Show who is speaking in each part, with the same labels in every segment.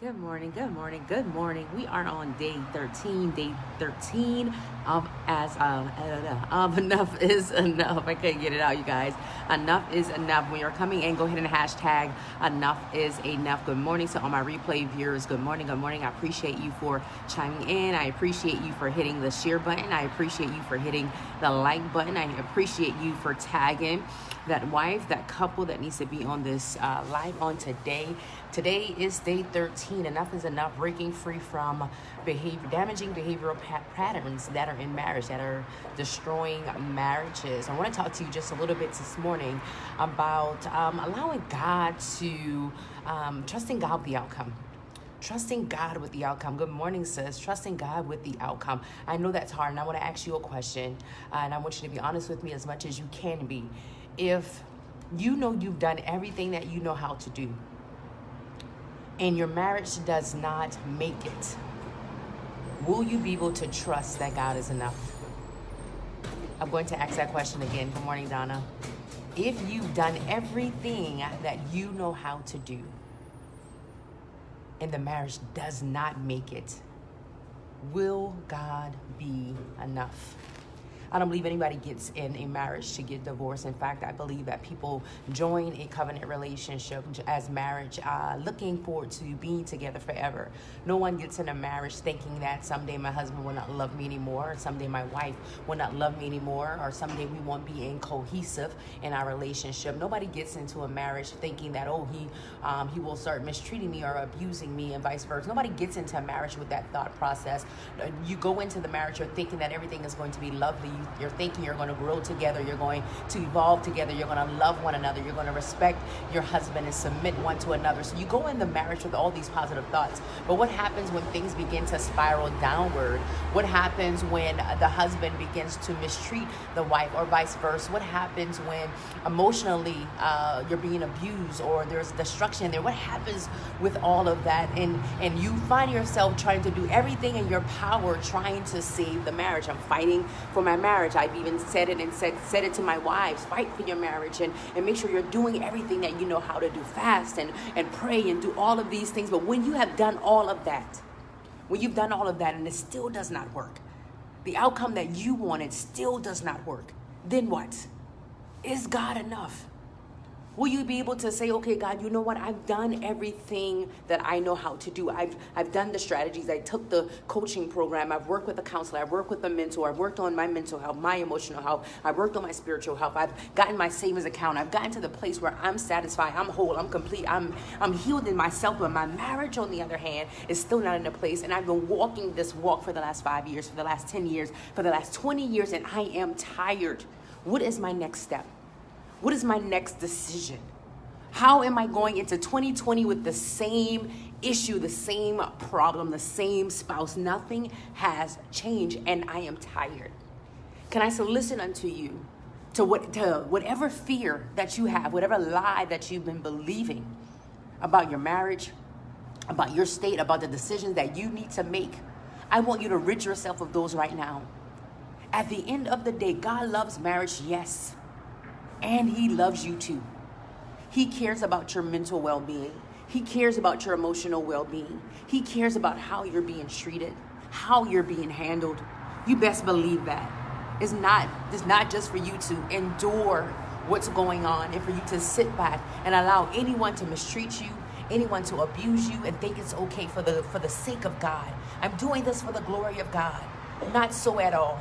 Speaker 1: Good morning, good morning, good morning. We are on day 13 of enough is enough. I couldn't get it out, you guys. Enough is enough. When you're coming in, go ahead and hashtag enough is enough. Good morning to all my replay viewers. Good morning, good morning. I appreciate you for chiming in. I appreciate you for hitting the share button. I appreciate you for hitting the like button. I appreciate you for tagging that wife, that couple that needs to be on this live on today. Today is day 13. Enough is enough. Breaking free from damaging behavioral patterns that are in marriage, that are destroying marriages. I want to talk to you just a little bit this morning about allowing God to, trusting God with the outcome. Trusting God with the outcome. Good morning, sis. Trusting God with the outcome. I know that's hard, and I want to ask you a question, and I want you to be honest with me as much as you can be. If you know you've done everything that you know how to do, and your marriage does not make it, will you be able to trust that God is enough? I'm going to ask that question again. Good morning, Donna. If you've done everything that you know how to do, and the marriage does not make it, will God be enough? I don't believe anybody gets in a marriage to get divorced. In fact, I believe that people join a covenant relationship as marriage, looking forward to being together forever. No one gets in a marriage thinking that someday my husband will not love me anymore, or someday my wife will not love me anymore, or someday we won't be cohesive in our relationship. Nobody gets into a marriage thinking that, he will start mistreating me or abusing me and vice versa. Nobody gets into a marriage with that thought process. You go into the marriage, you're thinking that everything is going to be lovely. You're thinking you're going to grow together, you're going to evolve together, you're going to love one another, you're going to respect your husband and submit one to another. So you go in the marriage with all these positive thoughts. But what happens when things begin to spiral downward? What happens when the husband begins to mistreat the wife or vice versa? What happens when emotionally you're being abused or there's destruction there? What happens with all of that? And you find yourself trying to do everything in your power trying to save the marriage. I'm fighting for my marriage. I've even said it and said it to my wives. Fight for your marriage and make sure you're doing everything that you know how to do. Fast and pray and do all of these things. But when you have done all of that, and it still does not work, the outcome that you wanted still does not work, then what? Is God enough? Will you be able to say, okay, God, you know what? I've done everything that I know how to do. I've done the strategies. I took the coaching program. I've worked with a counselor. I've worked with a mentor. I've worked on my mental health, my emotional health. I've worked on my spiritual health. I've gotten my savings account. I've gotten to the place where I'm satisfied. I'm whole. I'm complete. I'm healed in myself. But my marriage, on the other hand, is still not in a place. And I've been walking this walk for the last 5 years, for the last 10 years, for the last 20 years, and I am tired. What is my next step? What is my next decision? How am I going into 2020 with the same issue, the same problem, the same spouse? Nothing has changed, and I am tired. Can I solicit unto you to whatever fear that you have, whatever lie that you've been believing about your marriage, about your state, about the decisions that you need to make? I want you to rid yourself of those right now. At the end of the day, God loves marriage, yes. And He loves you too. He cares about your mental well-being. He cares about your emotional well-being. He cares about how you're being treated, how you're being handled. You best believe that. It's not just for you to endure what's going on and for you to sit back and allow anyone to mistreat you, anyone to abuse you and think it's okay for the sake of God. I'm doing this for the glory of God. Not so at all.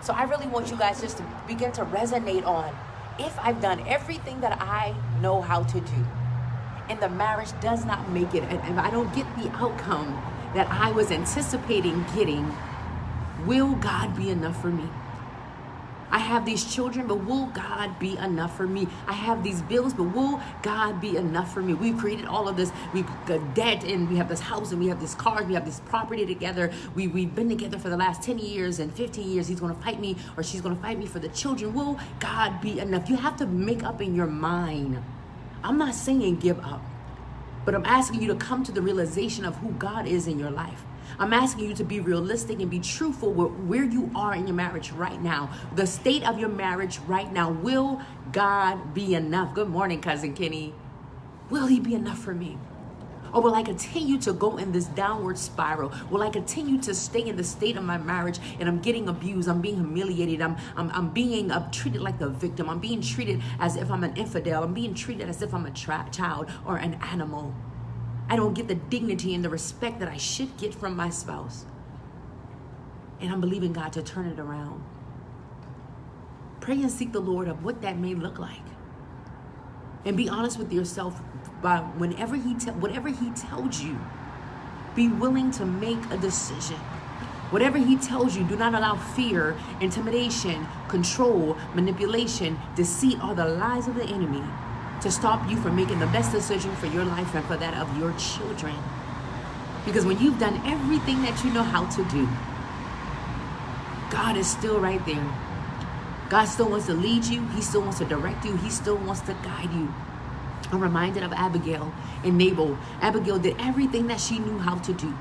Speaker 1: So I really want you guys just to begin to resonate on, if I've done everything that I know how to do and the marriage does not make it, and I don't get the outcome that I was anticipating getting, will God be enough for me? I have these children, but will God be enough for me? I have these bills, but will God be enough for me? We've created all of this. We've got debt, and we have this house, and we have this car, we have this property together. We've been together for the last 10 years and 15 years. He's going to fight me, or she's going to fight me for the children. Will God be enough? You have to make up in your mind. I'm not saying give up, but I'm asking you to come to the realization of who God is in your life. I'm asking you to be realistic and be truthful with where you are in your marriage right now. The state of your marriage right now. Will God be enough? Good morning, Cousin Kenny. Will He be enough for me? Or will I continue to go in this downward spiral? Will I continue to stay in the state of my marriage and I'm getting abused, I'm being humiliated, I'm being treated like the victim, I'm being treated as if I'm an infidel, I'm being treated as if I'm a child or an animal. I don't get the dignity and the respect that I should get from my spouse. And I'm believing God to turn it around. Pray and seek the Lord of what that may look like. And be honest with yourself by whatever he tells you. Be willing to make a decision. Whatever he tells you, do not allow fear, intimidation, control, manipulation, deceit, or the lies of the enemy to stop you from making the best decision for your life and for that of your children. Because when you've done everything that you know how to do, God is still right there. God still wants to lead you. He still wants to direct you. He still wants to guide you. I'm reminded of Abigail and Nabal. Abigail did everything that she knew how to do.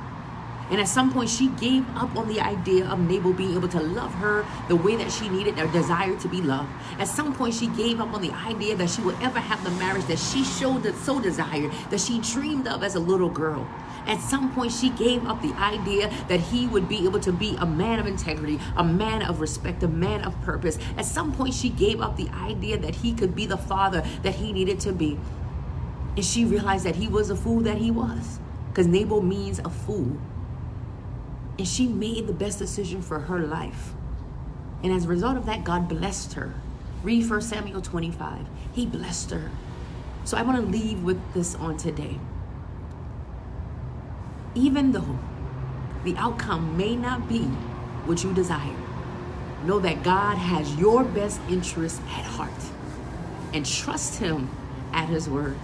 Speaker 1: And at some point, she gave up on the idea of Nabal being able to love her the way that she needed or desired to be loved. At some point, she gave up on the idea that she would ever have the marriage that she so desired, that she dreamed of as a little girl. At some point, she gave up the idea that he would be able to be a man of integrity, a man of respect, a man of purpose. At some point, she gave up the idea that he could be the father that he needed to be. And she realized that he was a fool that he was, because Nabal means a fool. And she made the best decision for her life. And as a result of that, God blessed her. Read 1 Samuel 25. He blessed her. So I want to leave with this on today. Even though the outcome may not be what you desire, know that God has your best interest at heart. And trust him at his word.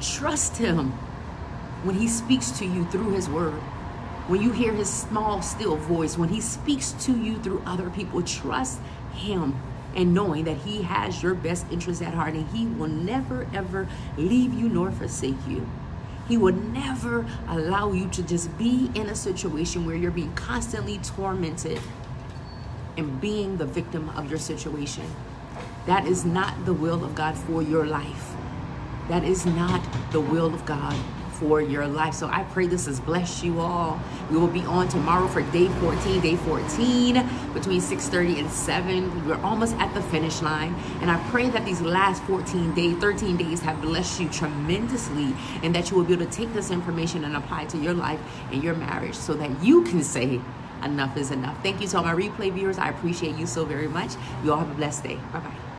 Speaker 1: Trust him when he speaks to you through his word. When you hear his small, still voice, when he speaks to you through other people, trust him, and knowing that he has your best interest at heart, and he will never, ever leave you nor forsake you. He will never allow you to just be in a situation where you're being constantly tormented and being the victim of your situation. That is not the will of God for your life. That is not the will of God for your life. So I pray this has blessed you all. We will be on tomorrow for day 14 between 6:30 and 7. We're almost at the finish line, and I pray that these last 13 days have blessed you tremendously, and that you will be able to take this information and apply it to your life and your marriage so that you can say enough is enough. Thank you to all my replay viewers. I appreciate you so very much. You all have a blessed day. Bye-bye.